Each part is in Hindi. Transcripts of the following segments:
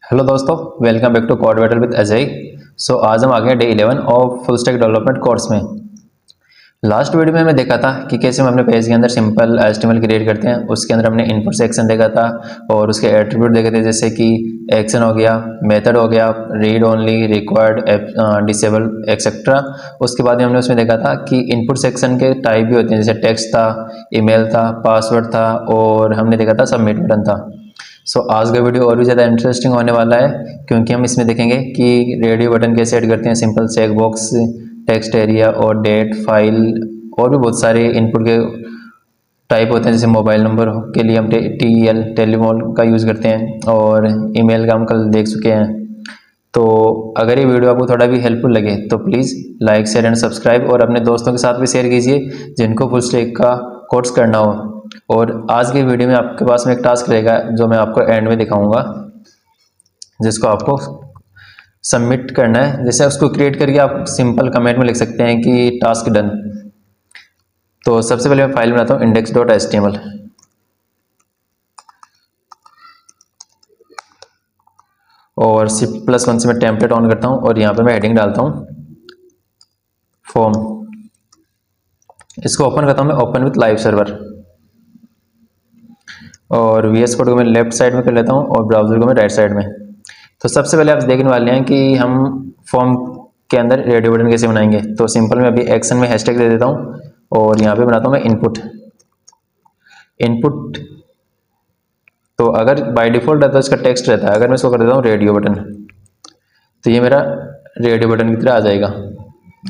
हेलो दोस्तों, welcome back to code battle with Ajay. आज हम आ गए डे 11 और फुल स्टैक डेवलपमेंट कोर्स में। लास्ट वीडियो में हमने देखा था कि कैसे हम अपने पेज के अंदर सिंपल HTML क्रिएट करते हैं। उसके अंदर हमने इनपुट सेक्शन देखा था और उसके एट्रीब्यूट देखे थे, जैसे कि एक्शन हो गया, मेथड हो गया, read only, required, disable etcetera. उसके बाद हमने उसमें देखा था कि इनपुट सेक्शन के टाइप भी होते हैं, जैसे टेक्स्ट था, ईमेल था, पासवर्ड था और हमने देखा था सबमिट बटन था। आज का वीडियो और भी ज़्यादा इंटरेस्टिंग होने वाला है, क्योंकि हम इसमें देखेंगे कि रेडियो बटन कैसे ऐड करते हैं, simple check box, text area और डेट, फाइल और भी बहुत सारे इनपुट के टाइप होते हैं। जैसे मोबाइल नंबर के लिए हम TEL टेलीमोल का यूज़ करते हैं और ईमेल का हम कल देख चुके हैं। तो अगर ये वीडियो आपको थोड़ा भी हेल्पफुल लगे तो please like, share and subscribe और अपने दोस्तों के साथ भी शेयर कीजिए जिनको फुल स्टैक का कोर्स करना हो। और आज की वीडियो में आपके पास में एक टास्क रहेगा जो मैं आपको एंड में दिखाऊंगा, जिसको आपको सबमिट करना है। जैसे उसको क्रिएट करके आप सिंपल कमेंट में लिख सकते हैं कि टास्क डन। तो सबसे पहले मैं फाइल बनाता हूँ index.html और Shift+1 से मैं टेम्पलेट ऑन करता हूँ और यहाँ पे मैं हेडिंग डालता हूँ फॉर्म। इसको ओपन करता हूँ मैं ओपन विथ लाइव सर्वर और VS कोड को मैं लेफ्ट साइड में कर लेता हूँ और ब्राउजर को मैं राइट साइड में। तो सबसे पहले आप देखने वाले हैं कि हम फॉर्म के अंदर रेडियो बटन कैसे बनाएंगे। तो सिंपल मैं अभी एक्शन में हैशटैग दे देता हूँ और यहाँ पे बनाता हूँ मैं इनपुट। तो अगर बाय डिफॉल्ट रहता है इसका टेक्स्ट रहता है, अगर मैं इसको कर देता हूँ रेडियो बटन तो ये मेरा रेडियो बटन की तरह आ जाएगा।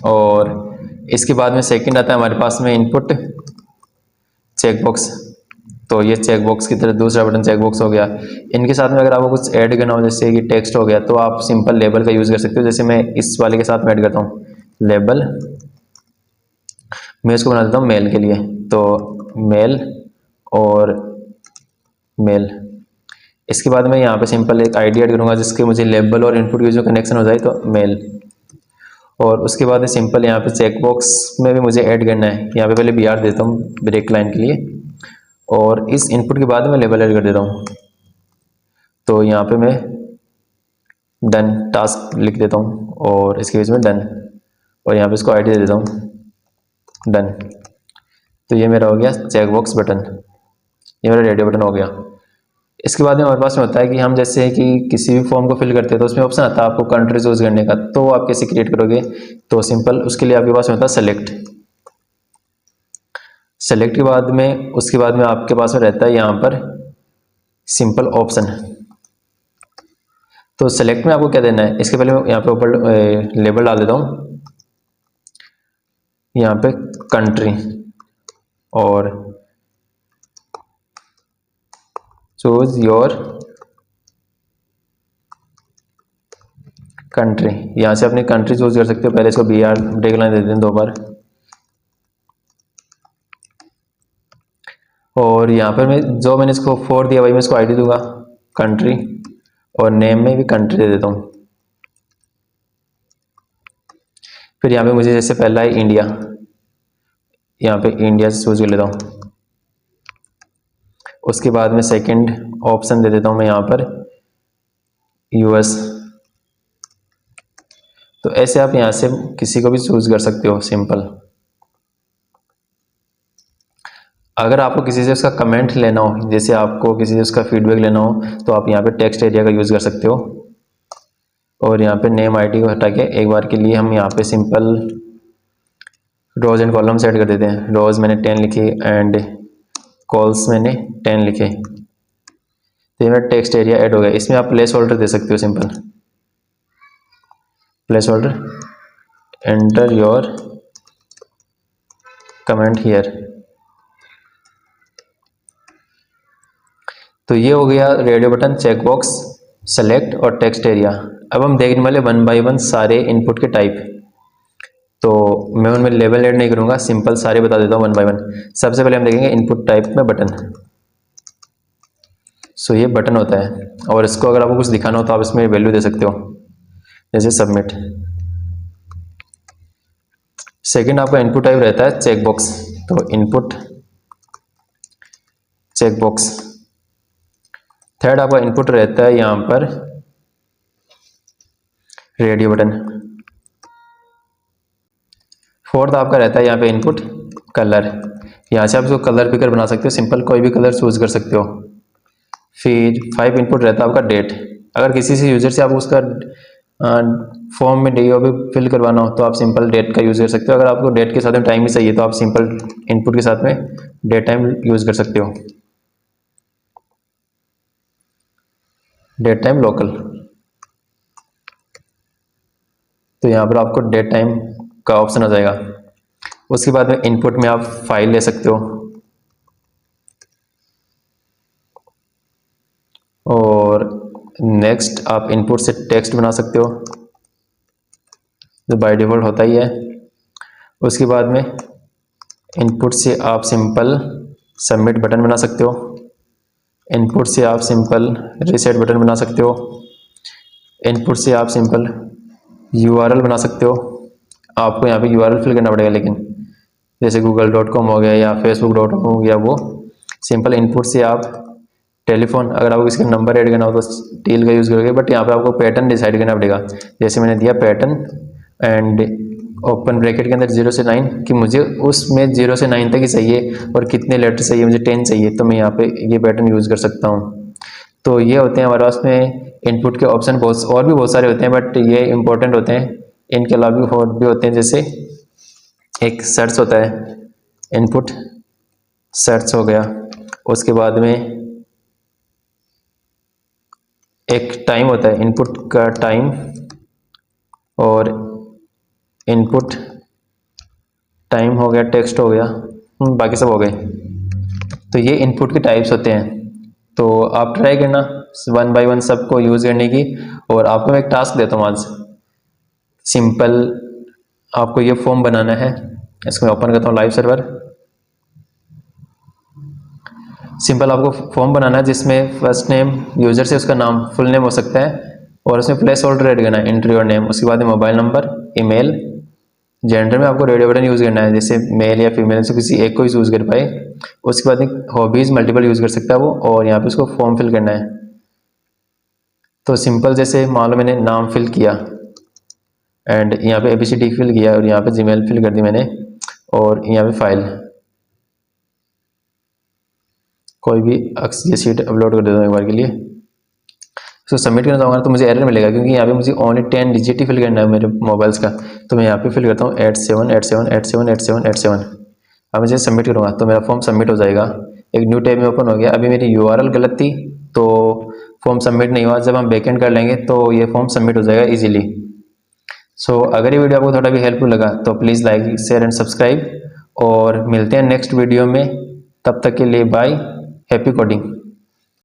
और इसके बाद में सेकंड आता है हमारे पास में इनपुट चेकबॉक्स। तो ये चेकबॉक्स की तरह दूसरा बटन चेकबॉक्स हो गया। इनके साथ में अगर आपको कुछ ऐड करना हो, जैसे कि टेक्स्ट हो गया, तो आप सिंपल लेबल का यूज़ कर सकते हो। जैसे मैं इस वाले के साथ में ऐड करता हूँ लेबल, मैं इसको बना देता हूँ मेल के लिए। तो मेल और मेल। इसके बाद मैं यहाँ पे सिंपल एक आईडी ऐड करूँगा जिसके मुझे लेबल और इनपुट की जो कनेक्शन हो जाए, तो मेल। और उसके बाद में सिंपल यहाँ पे चेकबॉक्स में भी मुझे ऐड करना है। यहाँ पे पहले BR देता हूँ ब्रेक लाइन के लिए और इस इनपुट के बाद में लेबल ऐड कर देता हूँ। तो यहाँ पे मैं डन टास्क लिख देता हूँ और इसके बीच में डन और यहाँ पे इसको आईडी दे देता हूँ डन। तो ये मेरा हो गया चेकबॉक्स बटन, ये मेरा रेडियो बटन हो गया। इसके बाद में हमारे पास में होता है कि हम जैसे कि किसी भी फॉर्म को फिल करते हैं तो उसमें ऑप्शन आता है आपको कंट्री चूज करने का। तो आप कैसे क्रिएट करोगे? तो सिंपल उसके लिए आपके पास में होता है सेलेक्ट के बाद में उसके बाद में आपके पास में रहता है यहाँ पर सिंपल ऑप्शन। तो सेलेक्ट में आपको क्या देना है, इसके पहले मैं यहाँ पे ऊपर लेबल डाल देता हूँ, यहाँ पे कंट्री और चूज योर कंट्री। यहाँ से अपनी कंट्री चूज कर सकते हो। पहले इसको BR ब्रेक लाइन दे दें 2 बार और यहाँ पर मैं जो मैंने इसको 4 दिया वही मैं इसको आईडी दूंगा कंट्री और नेम में भी कंट्री दे देता हूँ। फिर यहाँ पे मुझे जैसे पहला है इंडिया, यहाँ पे इंडिया से चूज कर लेता हूँ। उसके बाद में सेकंड ऑप्शन दे देता हूँ मैं यहाँ पर US। तो ऐसे आप यहाँ से किसी को भी चूज कर सकते हो सिंपल। अगर आपको किसी से उसका कमेंट लेना हो, जैसे आपको किसी से उसका फीडबैक लेना हो, तो आप यहाँ पे टेक्स्ट एरिया का यूज़ कर सकते हो। और यहाँ पे नेम आईडी को हटा के एक बार के लिए हम यहाँ पे simple rows and column set कर देते हैं। रोज मैंने 10 लिखे एंड कॉल्स मैंने 10 लिखे। तो ये मेरा टेक्स्ट एरिया ऐड हो गया। इसमें आप प्लेस होल्डर दे सकते हो, simple place holder, enter your comment here. तो ये हो गया रेडियो बटन, चेकबॉक्स, सेलेक्ट और टेक्स्ट एरिया। अब हम देखने वाले 1 बाय 1 सारे इनपुट के टाइप। तो मैं उनमें लेबल ऐड नहीं करूंगा, सिंपल सारे बता देता हूँ 1 बाय 1। सबसे पहले हम देखेंगे इनपुट टाइप में बटन। ये बटन होता है और इसको अगर आपको कुछ दिखाना हो तो आप इसमें वैल्यू दे सकते हो, जैसे सबमिट। सेकंड आपका इनपुट टाइप रहता है चेकबॉक्स। तो इनपुट चेकबॉक्स। थर्ड आपका इनपुट रहता है यहाँ पर रेडियो बटन। फोर्थ आपका रहता है यहाँ पे इनपुट कलर। यहाँ से आप इसको कलर पिकर बना सकते हो, सिंपल कोई भी कलर चूज कर सकते हो। फिर 5 इनपुट रहता है आपका डेट। अगर किसी से यूजर से आप उसका फॉर्म में डे भी फिल करवाना हो तो आप सिंपल डेट का यूज़ कर सकते हो। अगर आपको डेट के साथ में टाइम भी चाहिए तो आप सिंपल इनपुट के साथ में डेट टाइम यूज़ कर सकते हो। डेट टाइम लोकल, तो यहाँ पर आपको डेट टाइम का ऑप्शन आ जाएगा। उसके बाद में इनपुट में आप फाइल ले सकते हो, और नेक्स्ट आप इनपुट से टेक्स्ट बना सकते हो जो बाय डिफ़ॉल्ट होता ही है। उसके बाद में इनपुट से आप सिंपल सबमिट बटन बना सकते हो। इनपुट से आप सिंपल रीसेट बटन बना सकते हो। इनपुट से आप सिंपल URL बना सकते हो। आपको यहाँ पे URL फिल करना पड़ेगा, लेकिन जैसे google.com हो गया या facebook.com हो गया, वो सिंपल इनपुट से आप टेलीफोन, अगर आपको किसी का नंबर ऐड करना हो तो टील का यूज़ करोगे, बट यहाँ पे आपको पैटर्न डिसाइड करना पड़ेगा। जैसे मैंने दिया पैटर्न एंड ओपन ब्रैकेट के अंदर 0 से 9 कि मुझे उसमें 0 से 9 तक ही चाहिए और कितने लेटर चाहिए, मुझे 10 चाहिए, तो मैं यहाँ पे ये पैटर्न यूज़ कर सकता हूँ। तो ये होते हैं हमारे पास में इनपुट के ऑप्शन। बहुत और भी बहुत सारे होते हैं, बट ये इंपॉर्टेंट होते हैं। इनके अलावा भी और भी होते हैं, जैसे एक सर्च होता है, इनपुट सर्च हो गया। उसके बाद में एक टाइम होता है, इनपुट का टाइम, और इनपुट टाइम हो गया, टेक्स्ट हो गया, बाकी सब हो गए। तो ये इनपुट के टाइप्स होते हैं। तो आप ट्राई करना 1 बाय 1 सबको यूज़ करने की। और आपको मैं एक टास्क देता हूँ आज। सिंपल आपको ये फॉर्म बनाना है। इसको मैं ओपन करता हूँ लाइव सर्वर। सिंपल आपको फॉर्म बनाना है जिसमें फर्स्ट नेम यूजर से उसका नाम फुल नेम हो सकता है, और उसमें प्लेस होल्डर ऐड करना है, एंट्री और नेम। उसके बाद मोबाइल नंबर, ईमेल, जेंडर में आपको रेडियो बटन यूज़ करना है, जैसे मेल या फीमेल से किसी एक को ही यूज़ कर पाए। उसके बाद हॉबीज़ मल्टीपल यूज़ कर सकता है वो, और यहाँ पे उसको फॉर्म फिल करना है। तो सिंपल जैसे मान लो मैंने नाम फिल किया एंड यहाँ पे ABCD फिल किया, और यहाँ पे जीमेल फिल कर दी मैंने, और यहाँ पे फाइल कोई भी ये शीट अपलोड कर देता हूँ एक बार के लिए। तो सबमिट करना चाहूँगा तो मुझे एरर मिलेगा, क्योंकि यहाँ पे मुझे ओनली 10 डिजिट ही फिल करना है मेरे मोबाइल्स का। तो मैं यहाँ पे फिल करता हूँ 8787878787। अब मैं जैसे सबमिट करूँगा तो मेरा फॉर्म सबमिट हो जाएगा। एक न्यू टैब में ओपन हो गया। अभी मेरी URL गलत थी तो फॉर्म सबमिट नहीं हुआ। जब हम बैकएंड कर लेंगे तो ये फॉर्म सबमिट हो जाएगा ईजिली। सो अगर ये वीडियो आपको थोड़ा भी हेल्पफुल लगा तो please like, share and subscribe, और मिलते हैं नेक्स्ट वीडियो में। तब तक के लिए बाय, हैप्पी कोडिंग।